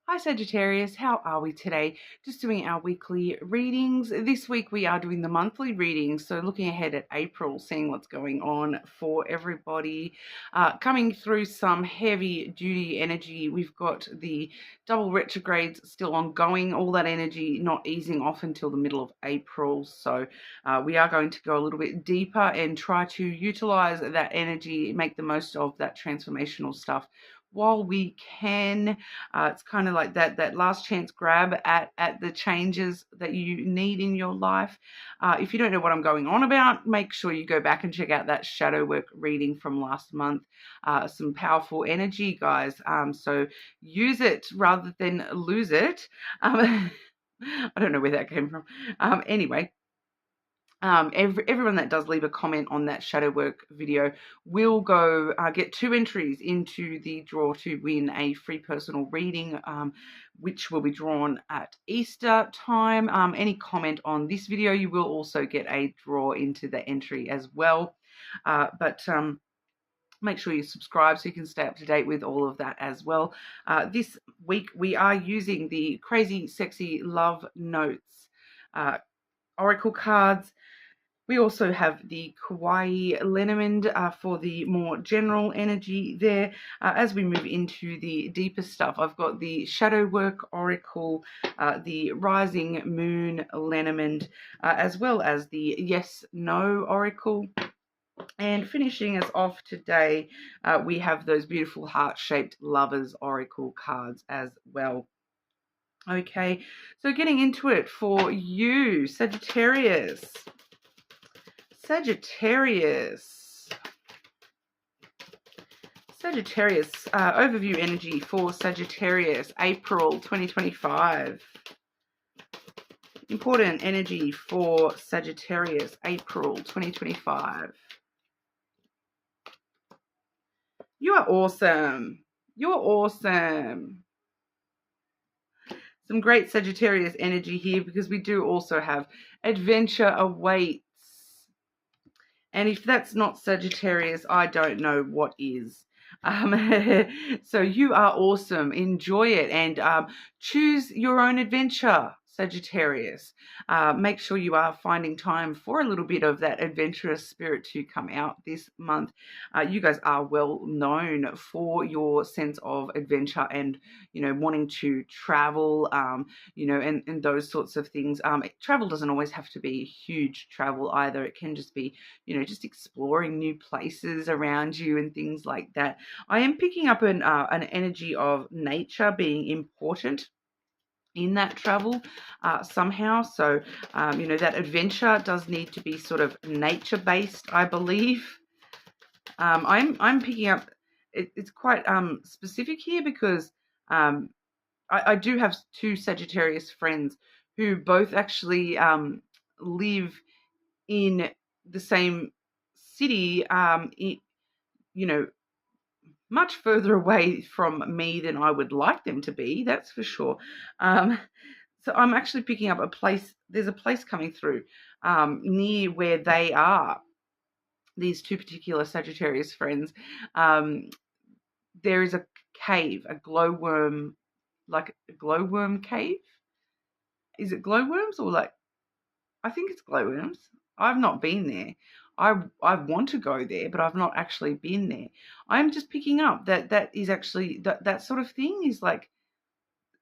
Hi Sagittarius, how are we today? Just doing our weekly readings. This week we are doing the monthly readings, so looking ahead at April, seeing what's going on for everybody. Coming through some heavy duty energy, we've got the double retrogrades still ongoing, all that energy not easing off until the middle of April. So we are going to go a little bit deeper and try to utilize that energy, make the most of that transformational stuff while we can. It's kind of like that last chance grab at the changes that you need in your life. If you don't know what I'm going on about, make sure you go back and check out that shadow work reading from last month. Some powerful energy, guys. So use it rather than lose it. I don't know where that came from. Anyway. Everyone that does leave a comment on that shadow work video will go get 2 entries into the draw to win a free personal reading, which will be drawn at Easter time. Any comment on this video, you will also get a draw into the entry as well. But make sure you subscribe so you can stay up to date with all of that as well. This week we are using the Crazy Sexy Love Notes Oracle cards. We also have the Kawaii Lenormand for the more general energy there. As we move into the deeper stuff, I've got the Shadow Work Oracle, the Rising Moon Lenormand, as well as the Yes No Oracle. And finishing us off today, we have those beautiful heart-shaped Lovers Oracle cards as well. Okay, so getting into it for you, Sagittarius. Sagittarius, overview energy for Sagittarius, April 2025. Important energy for Sagittarius, April 2025. You are awesome. You're awesome. Some great Sagittarius energy here because we do also have adventure awaits. And if that's not Sagittarius, I don't know what is. So you are awesome. Enjoy it and choose your own adventure, Sagittarius. Make sure you are finding time for a little bit of that adventurous spirit to come out this month. You guys are well known for your sense of adventure and, wanting to travel, and those sorts of things. Travel doesn't always have to be huge travel either. It can just be, just exploring new places around you and things like that. I am picking up an energy of nature being important in that travel somehow. So, that adventure does need to be sort of nature-based, I believe. I'm picking up, it's quite specific here because I do have 2 Sagittarius friends who both actually live in the same city, much further away from me than I would like them to be, that's for sure. So I'm actually picking up a place, there's a place coming through near where they are, these 2 particular Sagittarius friends. There is a cave, a glowworm, like a glowworm cave. Is it glowworms or I think it's glowworms. I've not been there. I want to go there, but I've not actually been there. I'm just picking up that is actually that sort of thing is like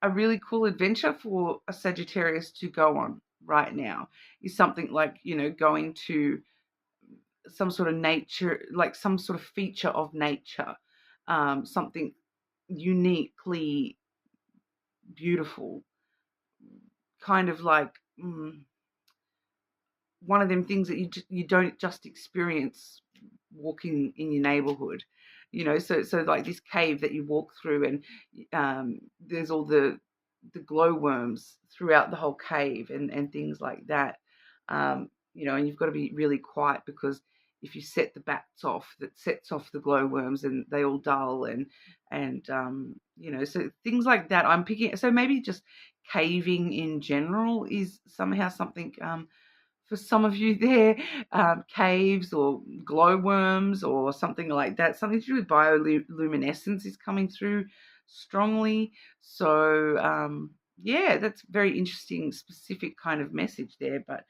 a really cool adventure for a Sagittarius to go on right now. Is something like, going to some sort of nature, like some sort of feature of nature, something uniquely beautiful, kind of like one of them things that you don't just experience walking in your neighborhood, so like this cave that you walk through and there's all the glowworms throughout the whole cave and things like that, and you've got to be really quiet because if you set the bats off, that sets off the glowworms and they all dull and so things like that I'm picking. So maybe just caving in general is somehow something for some of you there, caves or glowworms or something like that. Something to do with bioluminescence is coming through strongly. So, yeah, that's very interesting, specific kind of message there, but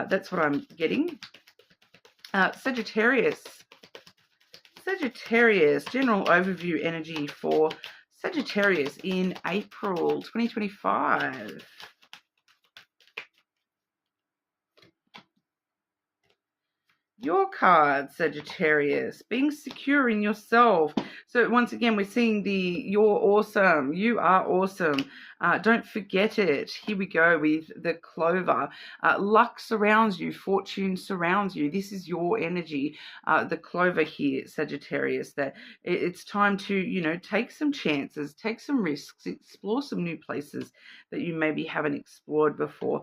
that's what I'm getting. Sagittarius. Sagittarius, general overview energy for Sagittarius in April 2025. Your card, Sagittarius, being secure in yourself. So once again, we're seeing you're awesome. You are awesome. Don't forget it. Here we go with the clover. Luck surrounds you. Fortune surrounds you. This is your energy. The clover here, Sagittarius, that it's time to, take some chances, take some risks, explore some new places that you maybe haven't explored before.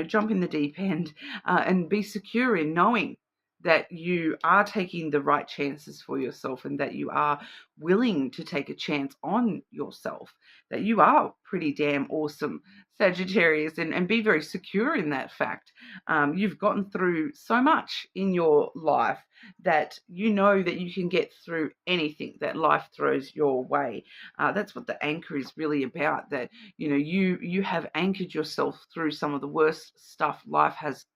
Jump in the deep end and be secure in knowing that you are taking the right chances for yourself and that you are willing to take a chance on yourself, that you are pretty damn awesome, Sagittarius, and be very secure in that fact. You've gotten through so much in your life that you know that you can get through anything that life throws your way. That's what the anchor is really about, that, you have anchored yourself through some of the worst stuff life has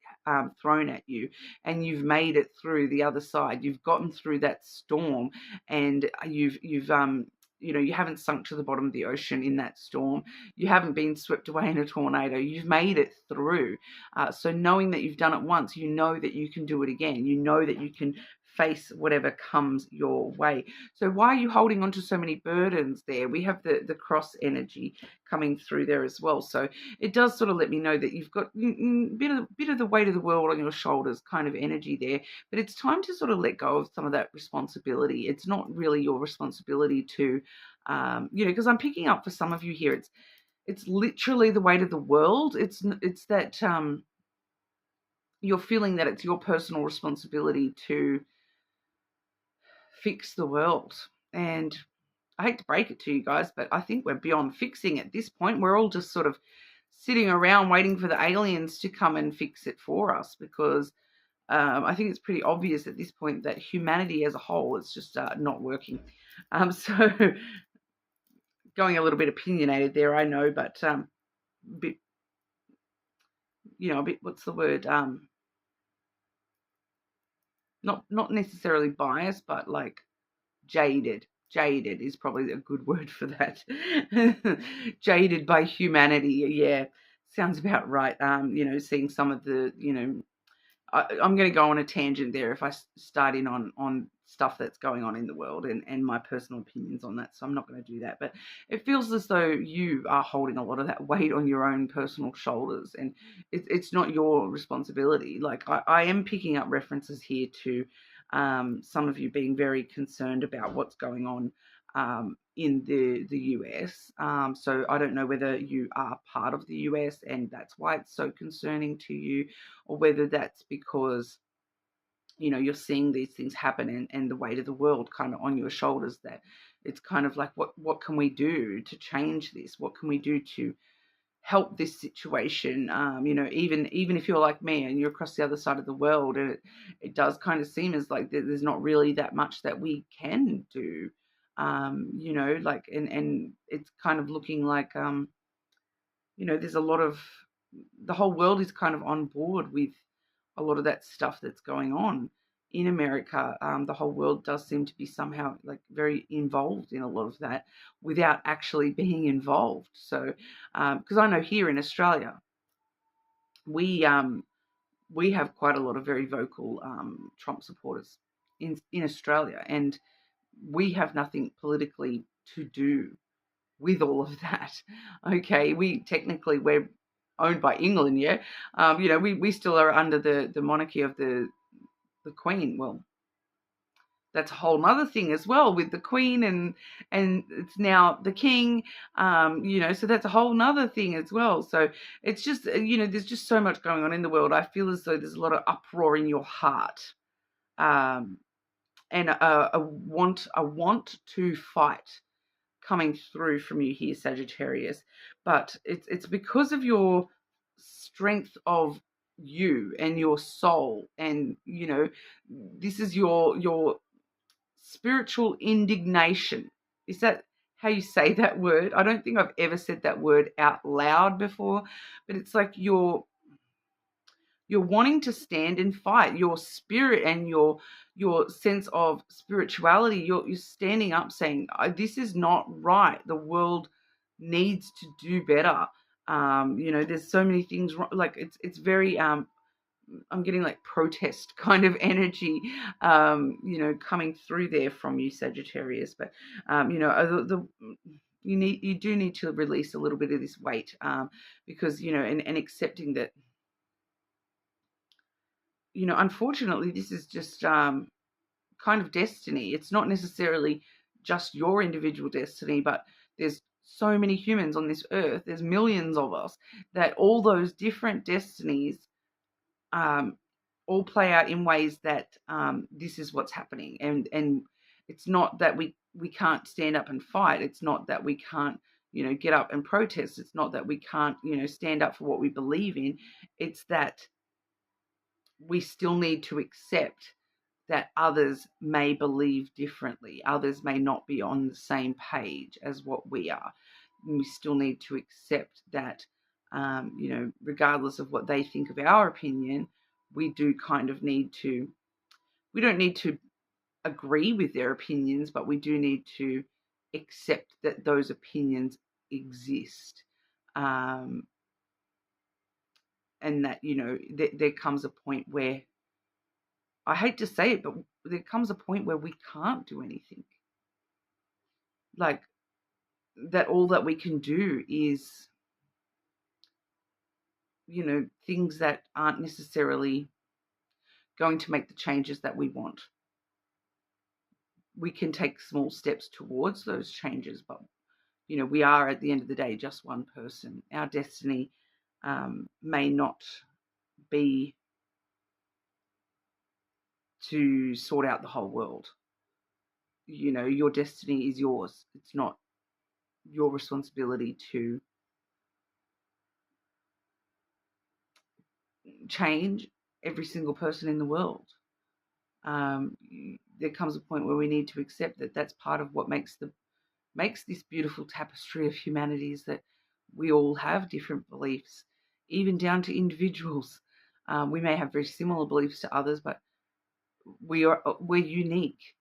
thrown at you, and you've made it through the other side. You've gotten through that storm, and you haven't sunk to the bottom of the ocean in that storm. You haven't been swept away in a tornado. You've made it through. So knowing that you've done it once, you know that you can do it again. You know that you can face whatever comes your way. So why are you holding on to so many burdens there? We have the cross energy coming through there as well. So it does sort of let me know that you've got a bit of the weight of the world on your shoulders kind of energy there. But it's time to sort of let go of some of that responsibility. It's not really your responsibility to, because I'm picking up for some of you here, it's literally the weight of the world. It's that you're feeling that it's your personal responsibility to fix the world. And I hate to break it to you guys, but I think we're beyond fixing at this point. We're all just sort of sitting around waiting for the aliens to come and fix it for us, because I think it's pretty obvious at this point that humanity as a whole is just not working. So going a little bit opinionated there, I know, but a bit, what's the word? Not necessarily biased, but like jaded. Jaded is probably a good word for that. Jaded by humanity. Yeah, sounds about right. Seeing some of the, I'm going to go on a tangent there if I start in on stuff that's going on in the world and my personal opinions on that. So I'm not going to do that. But it feels as though you are holding a lot of that weight on your own personal shoulders, and it's not your responsibility. Like I am picking up references here to some of you being very concerned about what's going on in the US. So I don't know whether you are part of the US and that's why it's so concerning to you, or whether that's because, you're seeing these things happen and the weight of the world kind of on your shoulders, that it's kind of like, what can we do to change this? What can we do to help this situation? Even if you're like me and you're across the other side of the world, and it does kind of seem as like there's not really that much that we can do. And it's kind of looking like, there's a lot of, the whole world is kind of on board with a lot of that stuff that's going on in America. The whole world does seem to be somehow like very involved in a lot of that without actually being involved. So, because I know here in Australia, we have quite a lot of very vocal Trump supporters in Australia, and we have nothing politically to do with all of that. Okay, we're owned by England, yeah. We still are under the monarchy of the Queen. Well, that's a whole other thing as well with the Queen, and it's now the King. So that's a whole nother thing as well. So it's just, there's just so much going on in the world. I feel as though there's a lot of uproar in your heart, and a want to fight coming through from you here, Sagittarius. But it's because of your strength of you and your soul, and this is your spiritual indignation. Is that how you say that word. I don't think I've ever said that word out loud before, but it's like you're wanting to stand and fight. Your spirit and your sense of spirituality, you're standing up saying, this is not right. The world needs to do better. There's so many things wrong. Like it's very I'm getting like protest kind of energy, coming through there from you, Sagittarius. But you do need to release a little bit of this weight, because and accepting that, unfortunately, this is just kind of destiny. It's not necessarily just your individual destiny, but there's so many humans on this earth. There's millions of us, that all those different destinies all play out in ways that this is what's happening. And it's not that we can't stand up and fight. It's not that we can't, get up and protest. It's not that we can't, stand up for what we believe in. It's that we still need to accept that others may believe differently. Others may not be on the same page as what we are. And we still need to accept that, regardless of what they think of our opinion, we do kind of need to, we don't need to agree with their opinions, but we do need to accept that those opinions exist. And that, there comes a point where, I hate to say it, but there comes a point where we can't do anything. Like, that all that we can do is, things that aren't necessarily going to make the changes that we want. We can take small steps towards those changes, but, we are, at the end of the day, just one person. Our destiny may not be to sort out the whole world. Your destiny is yours. It's not your responsibility to change every single person in the world. There comes a point where we need to accept that that's part of what makes this beautiful tapestry of humanity, is that we all have different beliefs, even down to individuals. We may have very similar beliefs to others, but we're unique.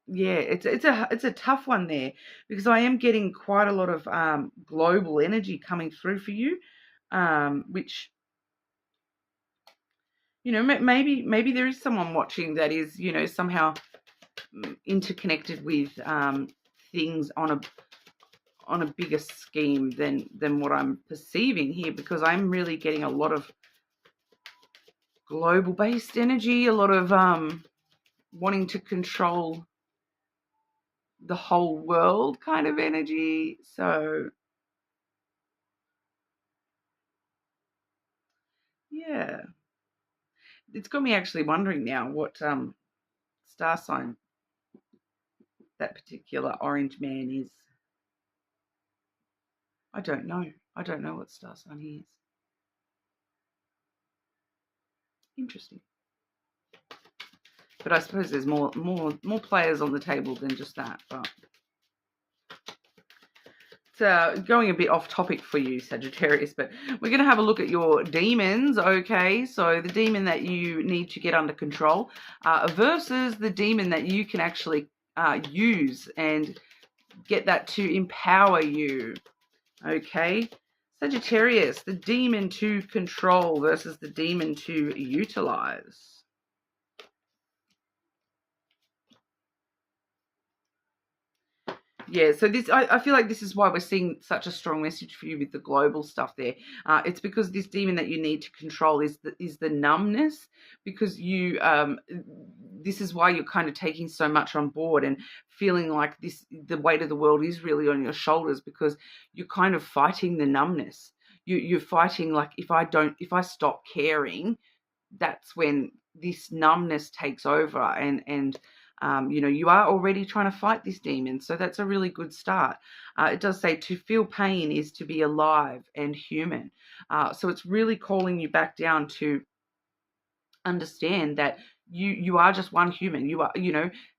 It's a tough one there, because I am getting quite a lot of global energy coming through for you, which, maybe there is someone watching that is, somehow interconnected with things on a bigger scheme than what I'm perceiving here, because I'm really getting a lot of global based energy, a lot of wanting to control the whole world kind of energy. So yeah, it's got me actually wondering now what star sign that particular orange man is. I don't know what star sign he is. Interesting. But I suppose there's more players on the table than just that. But it's going a bit off topic for you, Sagittarius, but we're going to have a look at your demons, okay? So the demon that you need to get under control versus the demon that you can actually use and get that to empower you, okay? Sagittarius, the demon to control versus the demon to utilize. Yeah, so I feel like this is why we're seeing such a strong message for you with the global stuff there. It's because this demon that you need to control is the numbness, because you this is why you're kind of taking so much on board and feeling like the weight of the world is really on your shoulders, because you're kind of fighting the numbness. You're fighting, like, if I stop caring, that's when this numbness takes over, and you are already trying to fight this demon. So that's a really good start. It does say to feel pain is to be alive and human. So it's really calling you back down to understand that you are just one human. You are,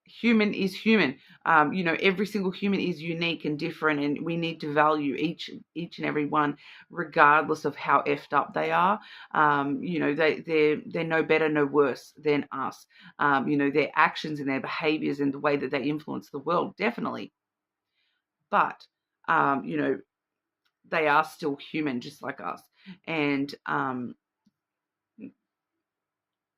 human is human. Every single human is unique and different, and we need to value each and every one, regardless of how effed up they are. They're no better, no worse than us. Their actions and their behaviors and the way that they influence the world, definitely. But they are still human, just like us, and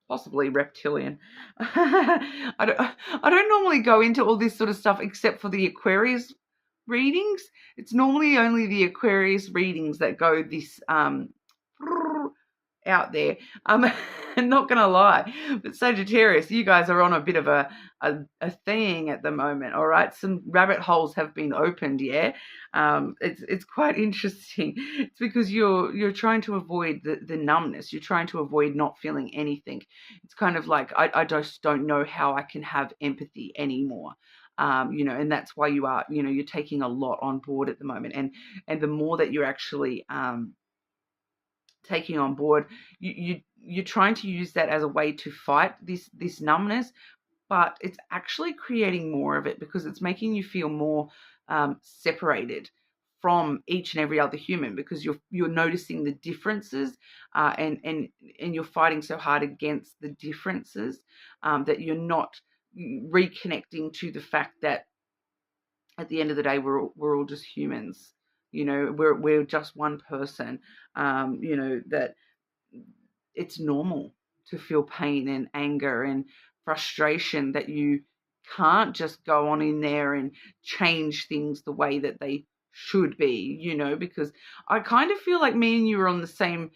possibly reptilian. I don't normally go into all this sort of stuff except for the Aquarius readings. It's normally only the Aquarius readings that go this out there. I'm not gonna lie, but Sagittarius, you guys are on a bit of a thing at the moment. All right, some rabbit holes have been opened. Yeah, it's quite interesting. It's because you're trying to avoid the numbness. You're trying to avoid not feeling anything. It's kind of like I just don't know how I can have empathy anymore. And that's why you're taking a lot on board at the moment, and the more that you're actually taking on board, you're trying to use that as a way to fight this numbness, but it's actually creating more of it because it's making you feel more separated from each and every other human, because you're noticing the differences, and you're fighting so hard against the differences, that you're not reconnecting to the fact that at the end of the day, we're all just humans. We're just one person. That it's normal to feel pain and anger and frustration, that you can't just go on in there and change things the way that they should be, because I kind of feel like me and you are on the same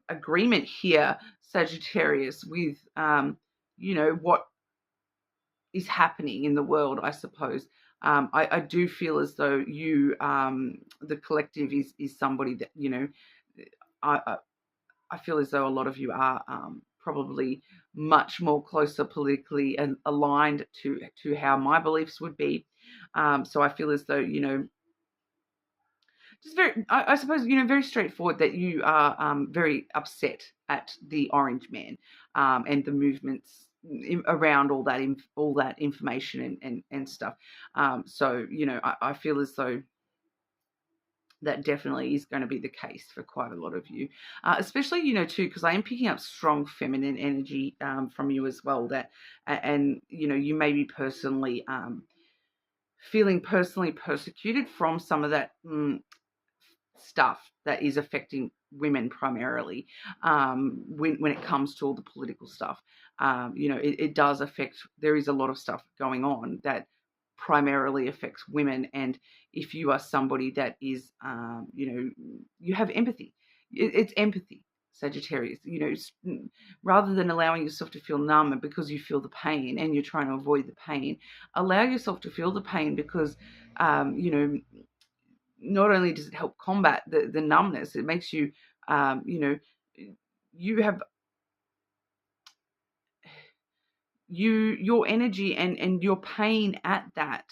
agreement here, Sagittarius, with what is happening in the world, I suppose. I do feel as though you, the collective, is somebody that, I, I feel as though a lot of you are probably much more closer politically and aligned to how my beliefs would be. So I feel as though, just very, I suppose, very straightforward, that you are very upset at the Orange Man, and the movements around all that information and stuff. So, I feel as though that definitely is going to be the case for quite a lot of you, especially, too, because I am picking up strong feminine energy from you as well, that, and, you may be personally feeling personally persecuted from some of that stuff that is affecting women primarily, when it comes to all the political stuff. It does affect, there is a lot of stuff going on that primarily affects women, and if you are somebody that is, you have empathy, it's empathy, Sagittarius, rather than allowing yourself to feel numb because you feel the pain and you're trying to avoid the pain, allow yourself to feel the pain, because not only does it help combat the numbness, it makes you, you have your energy and your pain at that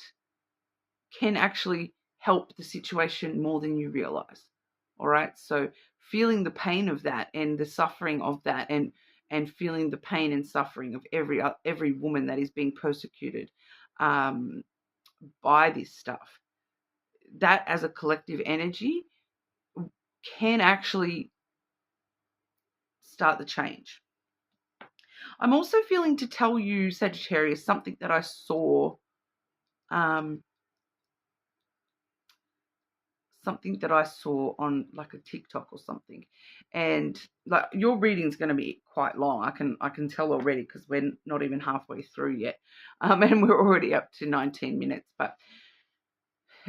can actually help the situation more than you realize. All right. So feeling the pain of that and the suffering of that, and feeling the pain and suffering of every woman that is being persecuted by this stuff, that as a collective energy can actually start the change. I'm also feeling to tell you, Sagittarius, something that I saw, on like a TikTok or something, and like your reading's going to be quite long. I can tell already, because we're not even halfway through yet, and we're already up to 19 minutes. But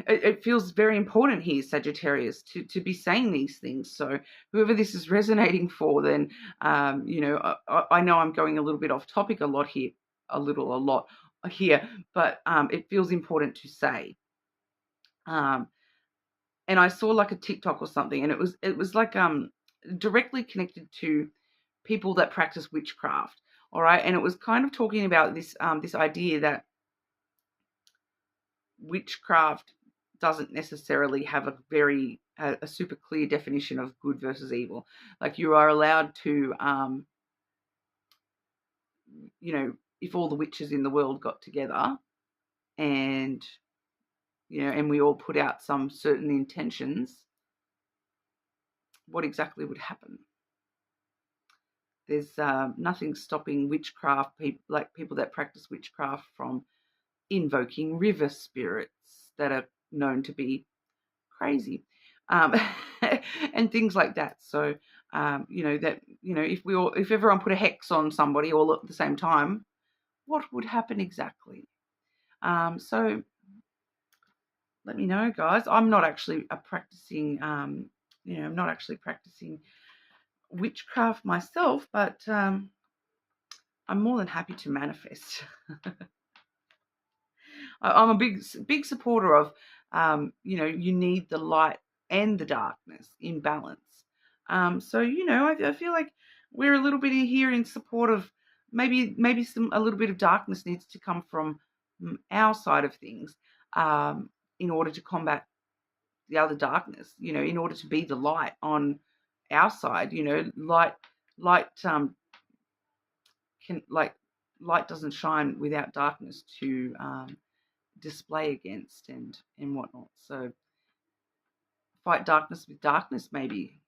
it feels very important here, Sagittarius, to be saying these things. So whoever this is resonating for, then, I know I'm going a little bit off topic a lot here, a lot here, but it feels important to say. And I saw like a TikTok or something, and it was like directly connected to people that practice witchcraft. All right, and it was kind of talking about this idea that witchcraft doesn't necessarily have a super clear definition of good versus evil. Like, you are allowed to you know, if all the witches in the world got together and, you know, and we all put out some certain intentions, what exactly would happen? There's nothing stopping witchcraft, people that practice witchcraft, from invoking river spirits that are known to be crazy, and things like that. So, you know, that, you know, if everyone put a hex on somebody all at the same time, what would happen exactly? So let me know, guys. I'm not actually practicing, you know, I'm not actually practicing witchcraft myself, but I'm more than happy to manifest. I'm a big supporter of, you know, you need the light and the darkness in balance. So, you know, I feel like we're a little bit here in support of maybe a little bit of darkness needs to come from our side of things, in order to combat the other darkness. You know, in order to be the light on our side. You know, light can light doesn't shine without darkness to display against and whatnot. So fight darkness with darkness, maybe.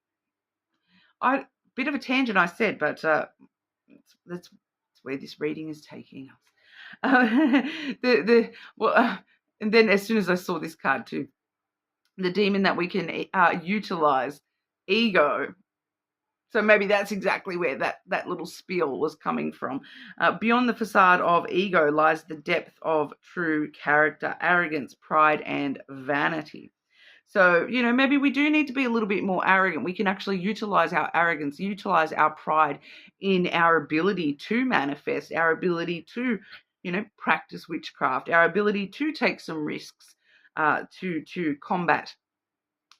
Bit of a tangent, I said, but that's where this reading is taking us. And then as soon as I saw this card too, the demon that we can utilize, ego. So maybe that's exactly where that little spiel was coming from. Beyond the facade of ego lies the depth of true character, arrogance, pride, and vanity. So, you know, maybe we do need to be a little bit more arrogant. We can actually utilize our arrogance, utilize our pride in our ability to manifest, our ability to, you know, practice witchcraft, our ability to take some risks, to combat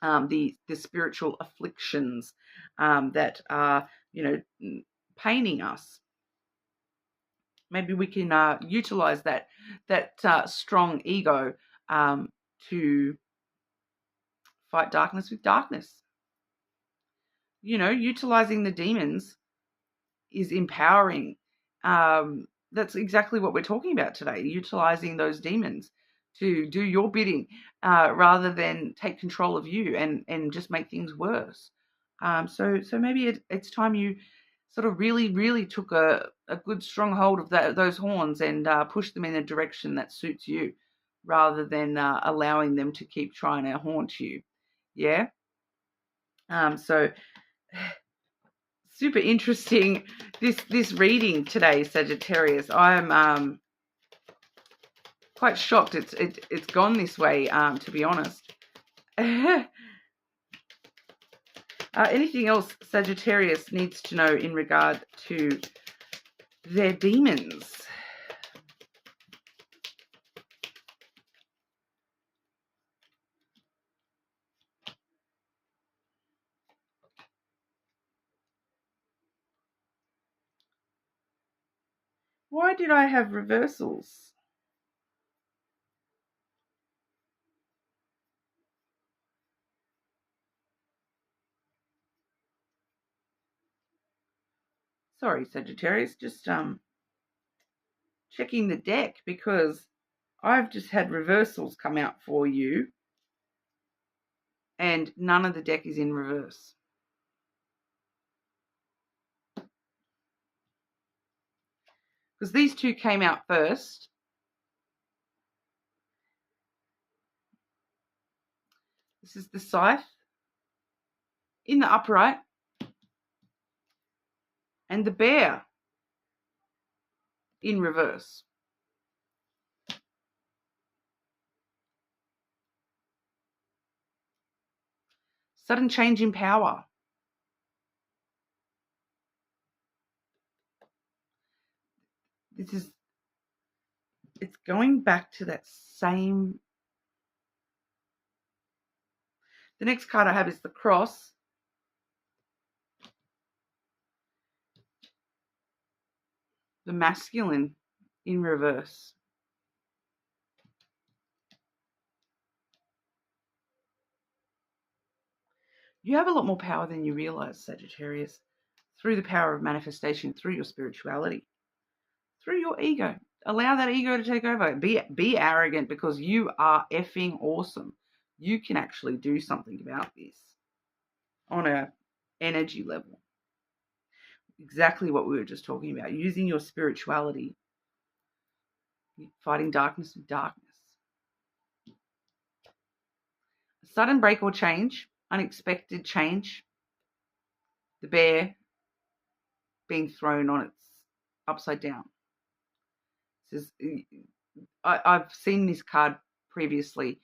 the spiritual afflictions that are, you know, paining us. Maybe we can utilize that strong ego to fight darkness with darkness. You know, utilizing the demons is empowering. That's exactly what we're talking about today, utilizing those demons to do your bidding, rather than take control of you and just make things worse. So maybe it's time you sort of really took a good strong hold of those horns and pushed them in a direction that suits you, rather than allowing them to keep trying to haunt you. Yeah. So super interesting, this reading today, Sagittarius. I'm quite shocked it's gone this way, to be honest. Anything else Sagittarius needs to know in regard to their demons? Why did I have reversals? Sorry, Sagittarius, just checking the deck, because I've just had reversals come out for you and none of the deck is in reverse. Because these two came out first. This is the scythe in the upright and the bear in reverse. Sudden change in power. It's going back to that same. The next card I have is the cross. The masculine in reverse. You have a lot more power than you realize, Sagittarius, through the power of manifestation, through your spirituality. through your ego. Allow that ego to take over. Be arrogant because you are effing awesome. You can actually do something about this on a energy level. Exactly what we were just talking about. Using your spirituality, fighting darkness with darkness. Sudden break or change, unexpected change. The bear being thrown on its upside down. Says, I've seen this card previously,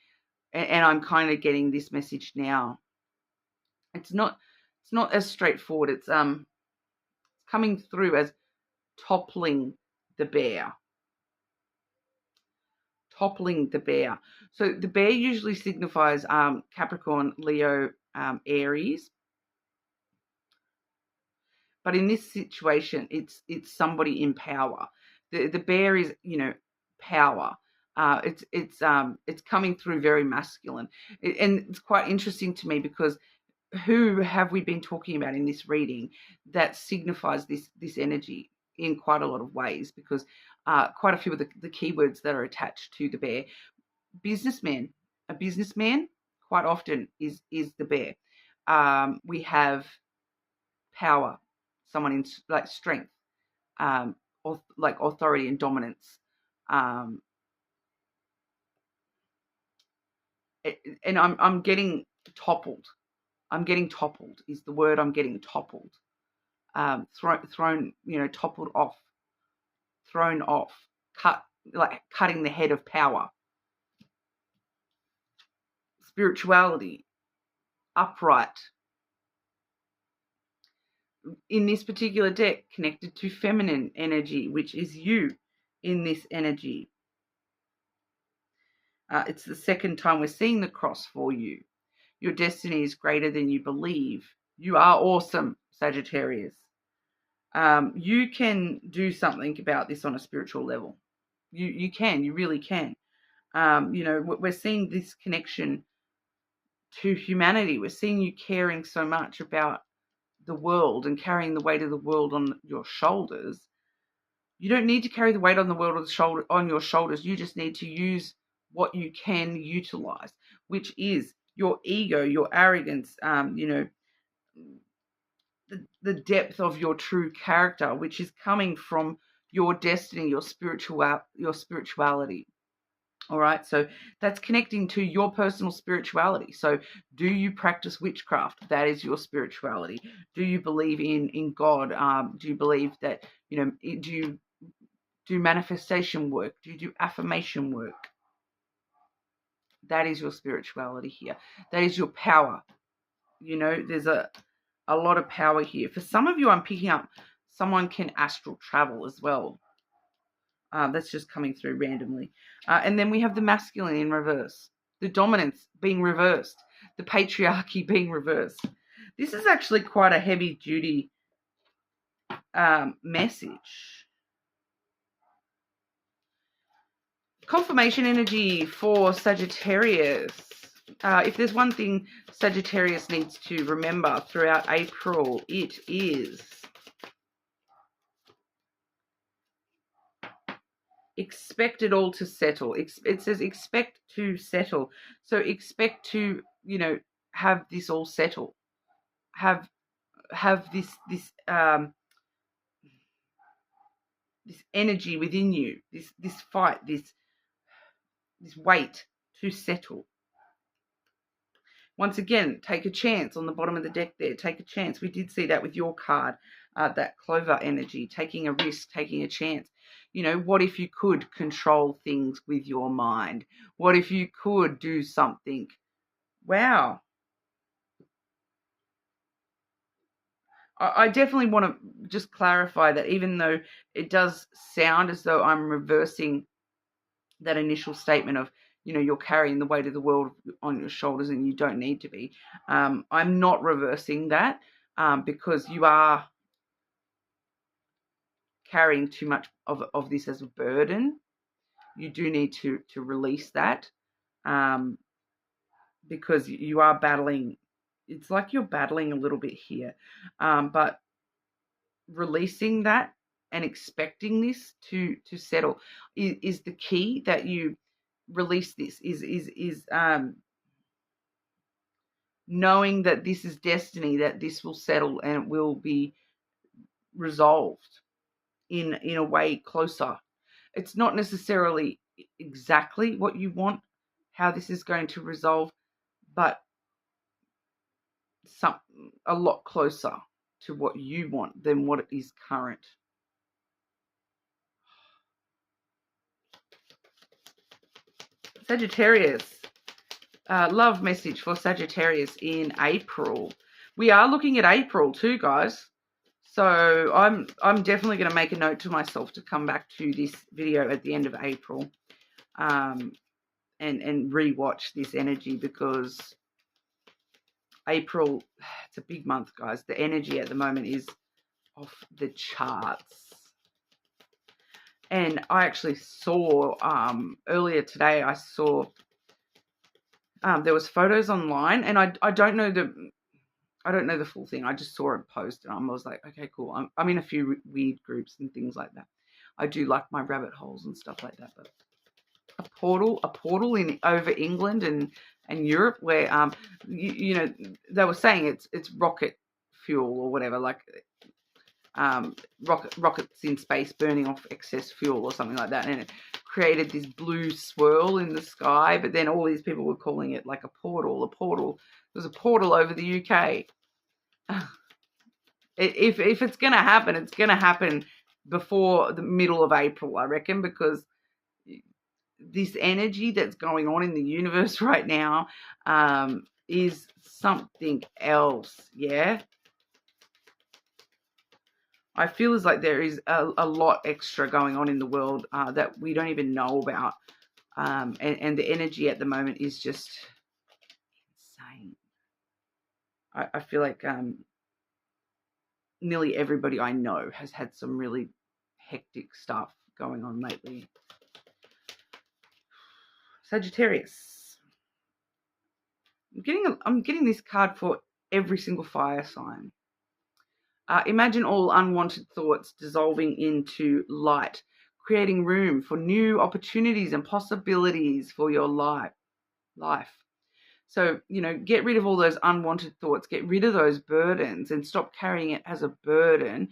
and I'm kind of getting this message now. It's not as straightforward. It's coming through as toppling the bear. Toppling the bear. So the bear usually signifies Capricorn, Leo, Aries. But in this situation, it's somebody in power. The bear is, power. It's coming through very masculine, and it's quite interesting to me because who have we been talking about in this reading that signifies this energy in quite a lot of ways? Because quite a few of the keywords that are attached to the bear. Businessman, a businessman quite often is the bear. We have power, someone in like strength, or like authority and dominance. And I'm getting toppled. I'm getting toppled is the word. I'm getting toppled. Thrown, toppled off, thrown off, cutting the head of power. Spirituality, upright. In this particular deck, connected to feminine energy, which is you in this energy. It's the second time we're seeing the cross for you. Your destiny is greater than you believe. You are awesome, Sagittarius. You can do something about this on a spiritual level. You can. You really can. We're seeing this connection to humanity. We're seeing you caring so much about the world and carrying the weight of the world on your shoulders. You don't need to carry the weight on the world on your shoulders. You just need to use what you can utilize, which is your ego, your arrogance, the depth of your true character, which is coming from your destiny, your spirituality. All right, so that's connecting to your personal spirituality. So do you practice witchcraft? That is your spirituality. Do you believe in God? Do you believe that, do you do manifestation work? Do you do affirmation work? That is your spirituality here. That is your power. There's a lot of power here. For some of you, I'm picking up someone can astral travel as well. That's just coming through randomly. And then we have the masculine in reverse. The dominance being reversed. The patriarchy being reversed. This is actually quite a heavy-duty message. Confirmation energy for Sagittarius. If there's one thing Sagittarius needs to remember throughout April, it is expect it all to settle. It says expect to settle. So expect to, have this all settle. Have this energy within you, this fight, this weight to settle. Once again, take a chance on the bottom of the deck there. Take a chance. We did see that with your card, that clover energy, taking a risk, taking a chance. What if you could control things with your mind? What if you could do something? Wow. I definitely want to just clarify that even though it does sound as though I'm reversing that initial statement of, you're carrying the weight of the world on your shoulders and you don't need to be. I'm not reversing that because you are carrying too much of this as a burden. You do need to release that because you are battling. It's like you're battling a little bit here, but releasing that and expecting this to settle is the key, that you release this, is knowing that this is destiny, that this will settle and it will be resolved in a way closer. It's not necessarily exactly what you want, how this is going to resolve, but a lot closer to what you want than what it is current. Sagittarius, love message for Sagittarius in April. We are looking at April too, guys. So I'm definitely going to make a note to myself to come back to this video at the end of April, and rewatch this energy, because April, it's a big month, guys. The energy at the moment is off the charts. And I actually saw earlier today, I saw there was photos online, and I don't know the full thing. I just saw a post and I was like, okay, cool. I'm in a few weird groups and things like that. I do like my rabbit holes and stuff like that. But a portal in over England and Europe, where you know, they were saying it's rocket fuel or whatever, like rockets in space burning off excess fuel or something like that, and it created this blue swirl in the sky. But then all these people were calling it like a portal. There's a portal over the UK. If it's going to happen, it's going to happen before the middle of April, I reckon, because this energy that's going on in the universe right now is something else, yeah? I feel as like there is a lot extra going on in the world that we don't even know about. And the energy at the moment is just insane. I feel like nearly everybody I know has had some really hectic stuff going on lately. Sagittarius. I'm getting this card for every single fire sign. Imagine all unwanted thoughts dissolving into light, creating room for new opportunities and possibilities for your life. So, you know, get rid of all those unwanted thoughts, get rid of those burdens and stop carrying it as a burden,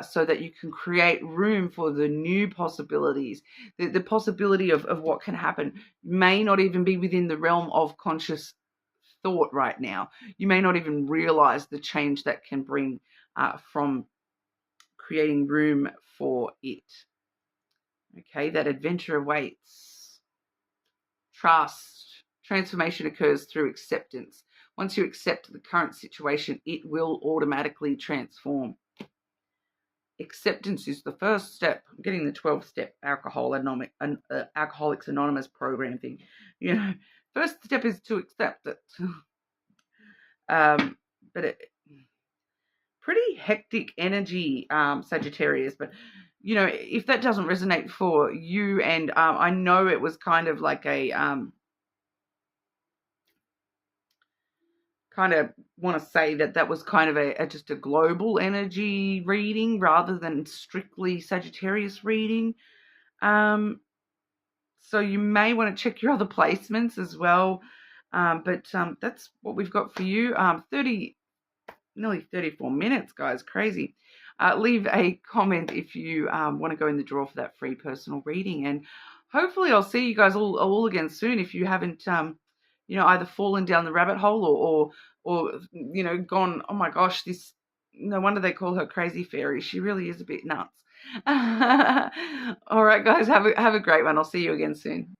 so that you can create room for the new possibilities. The possibility of what can happen may not even be within the realm of conscious thought right now. You may not even realize the change that can bring from creating room for it. Okay, that adventure awaits. Trust. Transformation occurs through acceptance. Once you accept the current situation, it will automatically transform. Acceptance is the first step. I'm getting the 12-step Alcoholics Anonymous program thing. You know, first step is to accept it. But pretty hectic energy, Sagittarius. But, you know, if that doesn't resonate for you, and I know it was kind of like a... kind of want to say that was kind of just a global energy reading rather than strictly Sagittarius reading. So you may want to check your other placements as well. But that's what we've got for you. Nearly 34 minutes, guys. Crazy. Leave a comment if you want to go in the draw for that free personal reading. And hopefully I'll see you guys all again soon if you haven't, you know, either fallen down the rabbit hole or you know, gone, oh my gosh, this, no wonder they call her Crazy Fairy. She really is a bit nuts. All right, guys, have a great one. I'll see you again soon.